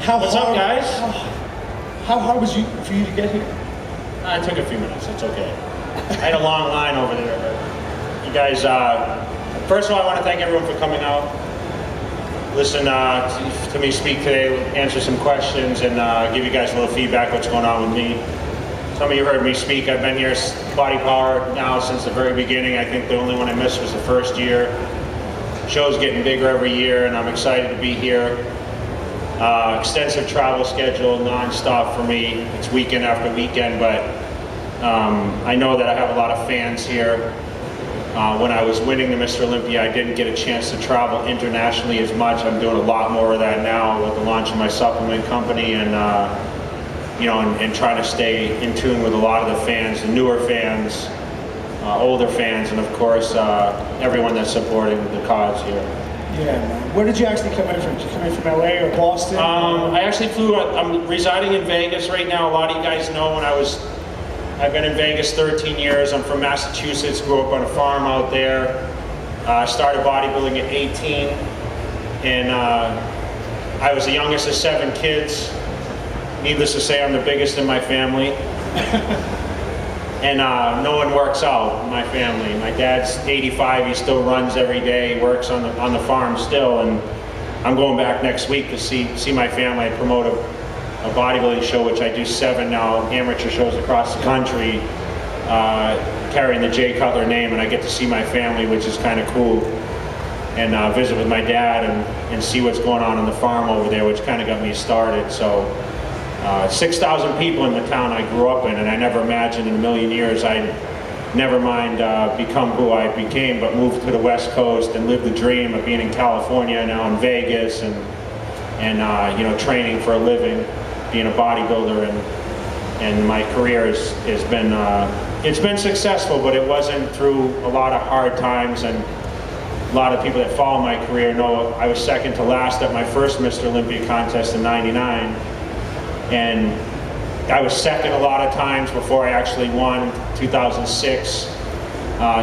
What's up, guys? How hard was it for you to get here? It took a few minutes. It's okay. I had a long line over there. But you guys, first of all, I want to thank everyone for coming out. Listen to me speak today, answer some questions, and give you guys a little feedback what's going on with me. Some of you heard me speak. I've been here, Bodypower, now since the very beginning. I think the only one I missed was the first year. Show's getting bigger every year, and I'm excited to be here. Extensive travel schedule, non-stop for me. It's weekend after weekend, but I know that I have a lot of fans here. When I was winning the Mr. Olympia, I didn't get a chance to travel internationally as much. I'm doing a lot more of that now with the launch of my supplement company, and and trying to stay in tune with a lot of the fans, the newer fans, older fans, and of course everyone that's supporting the cause here. Yeah, man. Where did you actually come in from? Did you come in from LA or Boston? I actually flew. I'm residing in Vegas right now. A lot of you guys know I've been in Vegas 13 years. I'm from Massachusetts. Grew up on a farm out there. Started bodybuilding at 18, and I was the youngest of 7 kids. Needless to say, I'm the biggest in my family. And no one works out in my family. My dad's 85, he still runs every day, works on the farm still, and I'm going back next week to see my family. I promote a bodybuilding show, which I do 7 now, amateur shows across the country, carrying the Cutler name, and I get to see my family, which is kind of cool, and visit with my dad and see what's going on the farm over there, which kind of got me started. So 6,000 people in the town I grew up in, and I never imagined in a million years I'd never mind become who I became, but moved to the West Coast and lived the dream of being in California, now in Vegas, and training for a living, being a bodybuilder, and my career has been it's been successful, but it wasn't through a lot of hard times, and a lot of people that follow my career know I was second to last at my first Mr. Olympia contest in '99. And I was second a lot of times before I actually won. 2006,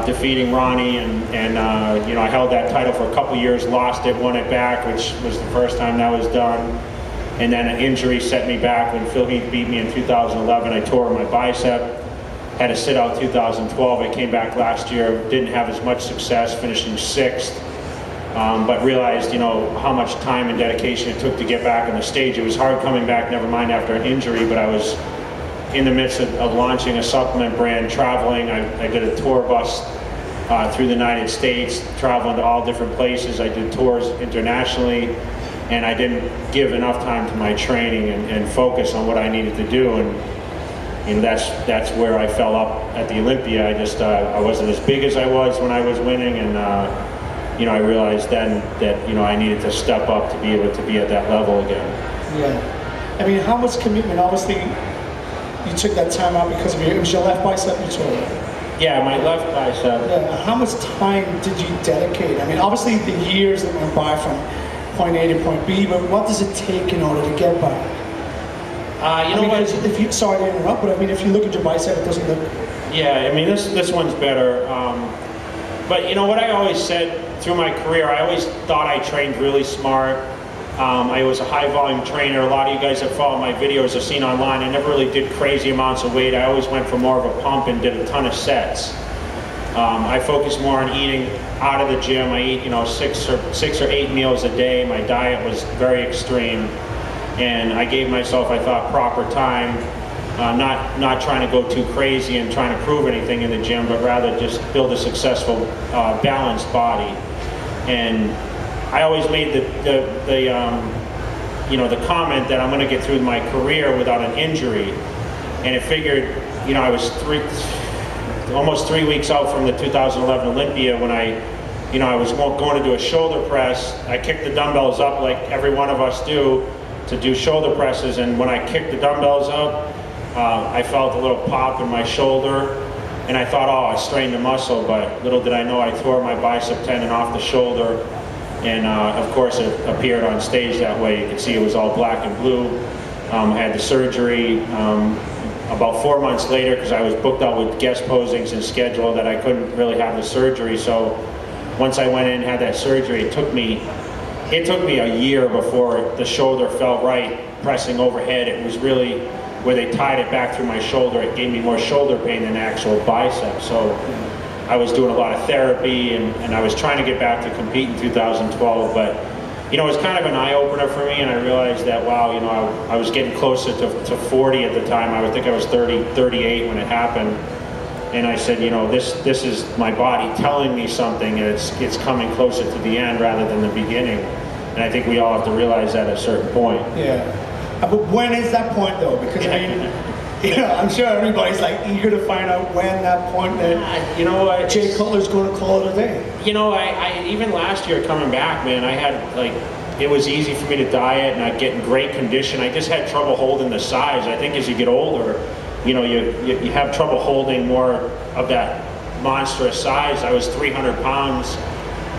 defeating Ronnie, and I held that title for a couple years, lost it, won it back, which was the first time that was done. And then an injury set me back. When Phil Heath beat me in 2011, I tore my bicep, had to sit out 2012. I came back last year, didn't have as much success, finishing 6th. But realized, how much time and dedication it took to get back on the stage. It was hard coming back, never mind after an injury, but I was in the midst of launching a supplement brand, traveling. I did a tour bus through the United States, traveling to all different places. I did tours internationally, and I didn't give enough time to my training and focus on what I needed to do. And that's where I fell up at the Olympia. I wasn't as big as I was when I was winning, and I realized then that I needed to step up to be able to be at that level again. Yeah. I mean, how much commitment? Obviously, you took that time out because it was your left bicep you tore. Yeah, my left bicep. Yeah. How much time did you dedicate? I mean, obviously the years that went by from point A to point B, but what does it take in order to get back? Sorry to interrupt, but I mean, if you look at your bicep, it doesn't look. Yeah, I mean, this one's better. But what I always said through my career, I always thought I trained really smart. I was a high volume trainer. A lot of you guys that follow my videos have seen online. I never really did crazy amounts of weight. I always went for more of a pump and did a ton of sets. I focused more on eating out of the gym. I eat 6 or 8 meals a day. My diet was very extreme, and I gave myself, I thought, proper time. Not trying to go too crazy and trying to prove anything in the gym, but rather just build a successful, balanced body. And I always made the comment that I'm going to get through my career without an injury. And it figured, I was almost 3 weeks out from the 2011 Olympia when I was going to do a shoulder press. I kicked the dumbbells up like every one of us do to do shoulder presses, and when I kicked the dumbbells up, I felt a little pop in my shoulder, and I thought, I strained the muscle, but little did I know I tore my bicep tendon off the shoulder, and of course it appeared on stage that way. You can see it was all black and blue. I had the surgery about 4 months later because I was booked out with guest posings and schedule that I couldn't really have the surgery. So once I went in and had that surgery, it took me it took me a year before the shoulder felt right pressing overhead. It was really where they tied it back through my shoulder. It gave me more shoulder pain than actual bicep. So I was doing a lot of therapy, and I was trying to get back to compete in 2012, but you know, it was kind of an eye-opener for me, and I realized that, wow, you know, I was getting closer to 40 at the time. I would think I was 38 when it happened. And I said, you know, this is my body telling me something, and it's coming closer to the end rather than the beginning. And I think we all have to realize that at a certain point. Yeah. But when is that point, though? Because, I mean, you know, I'm sure everybody's like eager to find out when that point that, you know what, Jay Cutler's going to call it a day. You know, I even last year coming back, man, I had like, it was easy for me to diet and I'd get in great condition. I just had trouble holding the size. I think as you get older, you know, you have trouble holding more of that monstrous size. I was 300 pounds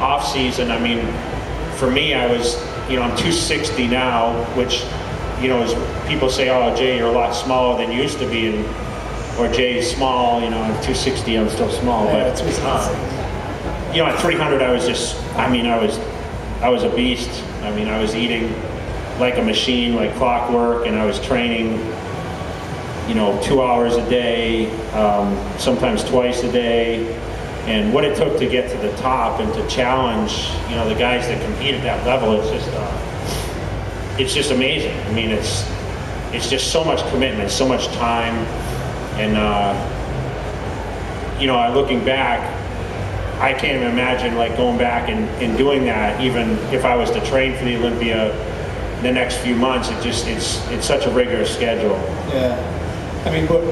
off season. I mean, for me, I was, you know, I'm 260 now, which, you know, as people say, oh, Jay, you're a lot smaller than you used to be, or Jay's small, you know, I'm 260, I'm still small. Yeah, but, you know, at 300, I was just, I mean, I was a beast. I mean, I was eating like a machine, like clockwork, and I was training, you know, 2 hours a day, sometimes twice a day. And what it took to get to the top and to challenge, you know, the guys that compete at that level, it's just amazing. I mean, it's just so much commitment, so much time, and you know, looking back, I can't even imagine like going back and doing that, even if I was to train for the Olympia the next few months. It's such a rigorous schedule. Yeah, I mean, but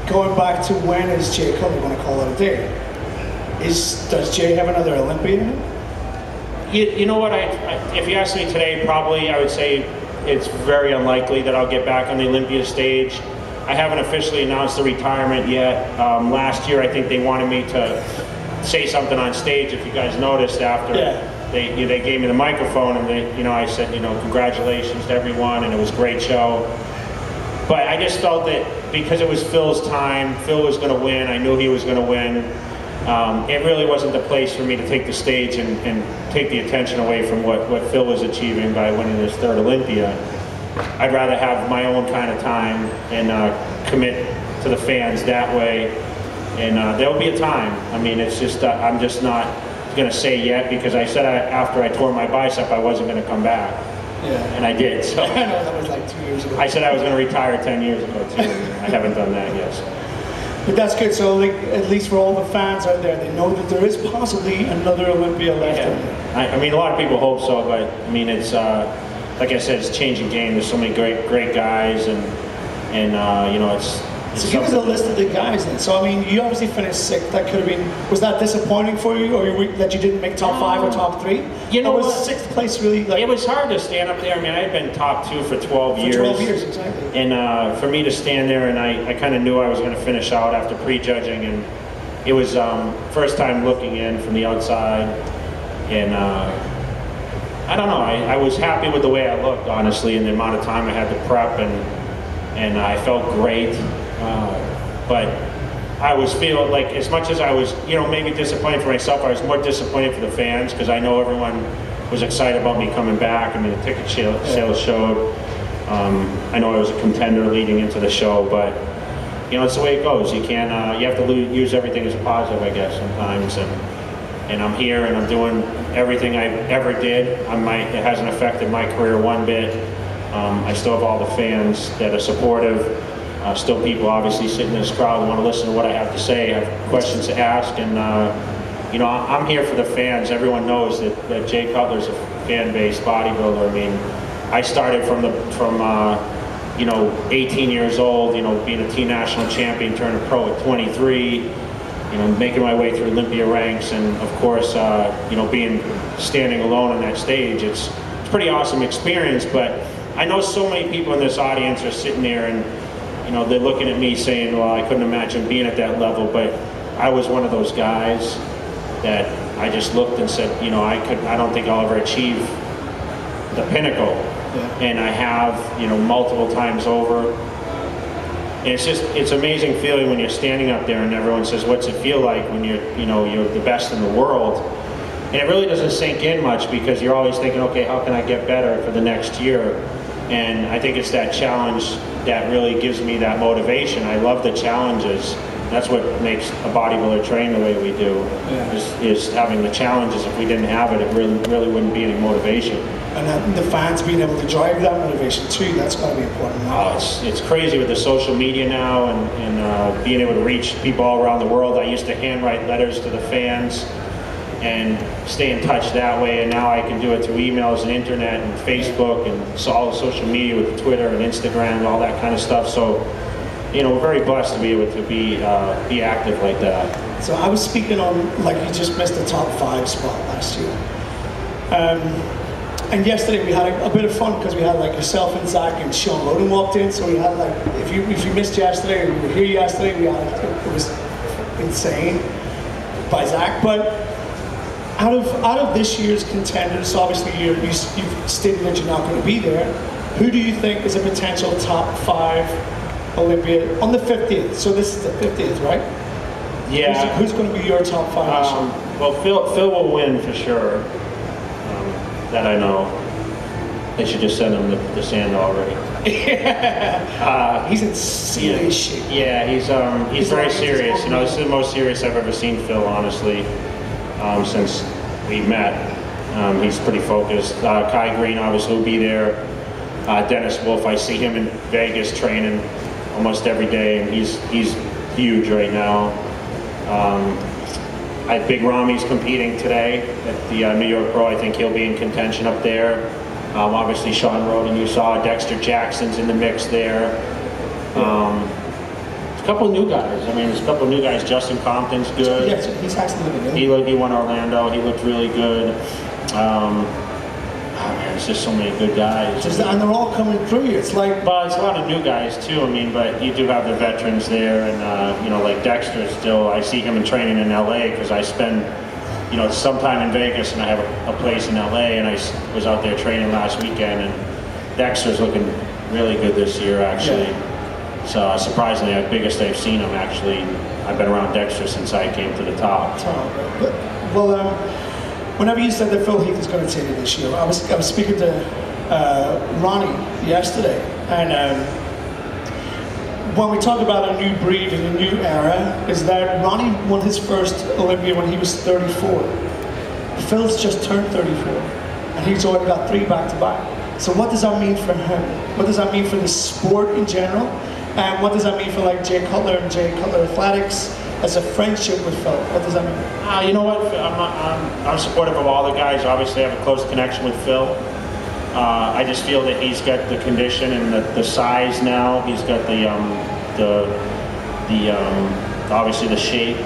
going back to when is Jay Cutler going to call it a day? Does Jay have another Olympia in him? You know what, if you ask me today, probably I would say it's very unlikely that I'll get back on the Olympia stage. I haven't officially announced the retirement yet. Last year, I think they wanted me to say something on stage, if you guys noticed, after they gave me the microphone, and you know, I said, you know, congratulations to everyone, and it was a great show. But I just felt that because it was Phil's time, Phil was going to win, I knew he was going to win. It really wasn't the place for me to take the stage and take the attention away from what Phil was achieving by winning his third Olympia. I'd rather have my own kind of time and commit to the fans that way. And there'll be a time. I mean, it's just, I'm just not going to say yet, because I said after I tore my bicep I wasn't going to come back. Yeah. And I did. So I know that was like 2 years ago. I said I was going to retire 10 years ago too. I haven't done that yet. So. But that's good. So, like, at least for all the fans out there, they know that there is possibly another Olympia left. Yeah. I mean, a lot of people hope so, but I mean, it's like I said, it's a changing game. There's so many great guys, and you know, it's so give us a list of the guys then. So I mean, you obviously finished sixth. That could have been, was that disappointing for you, or that you didn't make top 5 or top 3? You know, or was sixth place really like? It was hard to stand up there. I mean, I had been top 2 for 12 years. 12 years, exactly. And for me to stand there, and I kind of knew I was going to finish out after prejudging, and it was first time looking in from the outside, and I don't know. I was happy with the way I looked, honestly, and the amount of time I had to prep, and I felt great. But I was feeling like, as much as I was, you know, maybe disappointed for myself, I was more disappointed for the fans, because I know everyone was excited about me coming back. I mean, the ticket sales showed. I know I was a contender leading into the show, but you know, it's the way it goes. You can't. You have to use everything as a positive, I guess, sometimes. And I'm here, and I'm doing everything I ever did. It hasn't affected my career one bit. I still have all the fans that are supportive. Still people obviously sitting in this crowd who want to listen to what I have to say, have questions to ask, and you know, I'm here for the fans. Everyone knows that Jay Cutler's a fan-based bodybuilder. I mean, I started from you know, 18 years old, you know, being a team national champion, turning pro at 23, you know, making my way through Olympia ranks, and of course, you know, standing alone on that stage. It's a pretty awesome experience. But I know so many people in this audience are sitting there, and you know, they're looking at me saying, well, I couldn't imagine being at that level. But I was one of those guys that I just looked and said, you know, I don't think I'll ever achieve the pinnacle. Yeah. And I have, you know, multiple times over. And it's amazing feeling when you're standing up there and everyone says, what's it feel like when you're the best in the world? And it really doesn't sink in much because you're always thinking, okay, how can I get better for the next year? And I think it's that challenge that really gives me that motivation. I love the challenges. That's what makes a bodybuilder train the way we do, is having the challenges. If we didn't have it, it really wouldn't be any motivation. And the fans being able to drive that motivation too, that's got to be important. It's crazy with the social media now and being able to reach people all around the world. I used to handwrite letters to the fans and stay in touch that way, and now I can do it through emails and internet and Facebook and all the social media with Twitter and Instagram and all that kind of stuff. So, you know, we're very blessed to be able to be active like that. So I was speaking on, like, you just missed the top 5 spot last year. And yesterday we had a bit of fun because we had like yourself and Zach and Sean Loden walked in. So we had like, if you missed yesterday or you were here yesterday, it was insane by Zach. But out of this year's contenders, obviously you've stated that you're not going to be there. Who do you think is a potential top 5 Olympia on the 50th? So this is the 50th, right? Yeah. Who's going to be your top 5 this year? Well, Phil will win for sure. That I know. They should just send him the sand already. He's in serious shape. Yeah, he's very serious. You know, this is the most serious I've ever seen Phil, honestly, since we met. He's pretty focused. Kai Green obviously will be there. Dennis Wolf, I see him in Vegas training almost every day, and he's huge right now. Big Rami's competing today at the New York Pro. I think he'll be in contention up there. Obviously Sean Roden, you saw. Dexter Jackson's in the mix there. There's a couple of new guys. I mean, there's a couple of new guys. Justin Compton's good. Yes, he's actually looking good. He won Orlando. He looked really good. Man, it's just so many good guys. And they're all coming through you. It's like, but it's a lot of new guys too. I mean, but you do have the veterans there, and you know, like Dexter. Still, I see him in training in LA because I spend, you know, some time in Vegas, and I have a place in LA, and I was out there training last weekend, and Dexter's looking really good this year, actually. Yeah. So surprisingly, the biggest I've seen him. Actually, I've been around Dexter since I came to the top. Well, whenever you said that Phil Heath is going to take it this year, I was speaking to Ronnie yesterday, and when we talk about a new breed and a new era, is that Ronnie won his first Olympia when he was 34. Phil's just turned 34, and he's already got 3 back-to-back. So what does that mean for him? What does that mean for the sport in general? And what does that mean for like Jay Cutler and Jay Cutler Athletics as a friendship with Phil? What does that mean? You know what? I'm supportive of all the guys. Obviously, I have a close connection with Phil. I just feel that he's got the condition and the size now. He's got obviously the shape,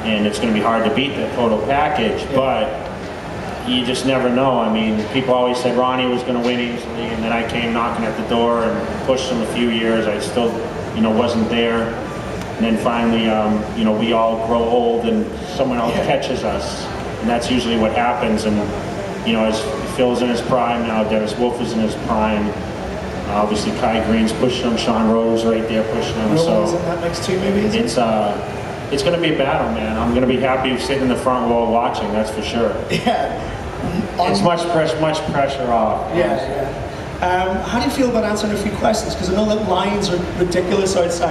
and it's going to be hard to beat the total package. Yeah. But you just never know. I mean, people always said Ronnie was going to win easily, and then I came knocking at the door and pushed him a few years. I still, you know, wasn't there. And then finally, you know, we all grow old and someone else catches us. And that's usually what happens. And, you know, as Phil's in his prime now, Dennis Wolf is in his prime. Obviously, Kai Green's pushing him. Sean Roden's right there pushing him. So in that mix too, maybe? It's going to be a battle, man. I'm going to be happy sitting in the front row watching, that's for sure. Yeah. It's much pressure off. Yeah. How do you feel about answering a few questions? Because I know that lines are ridiculous outside.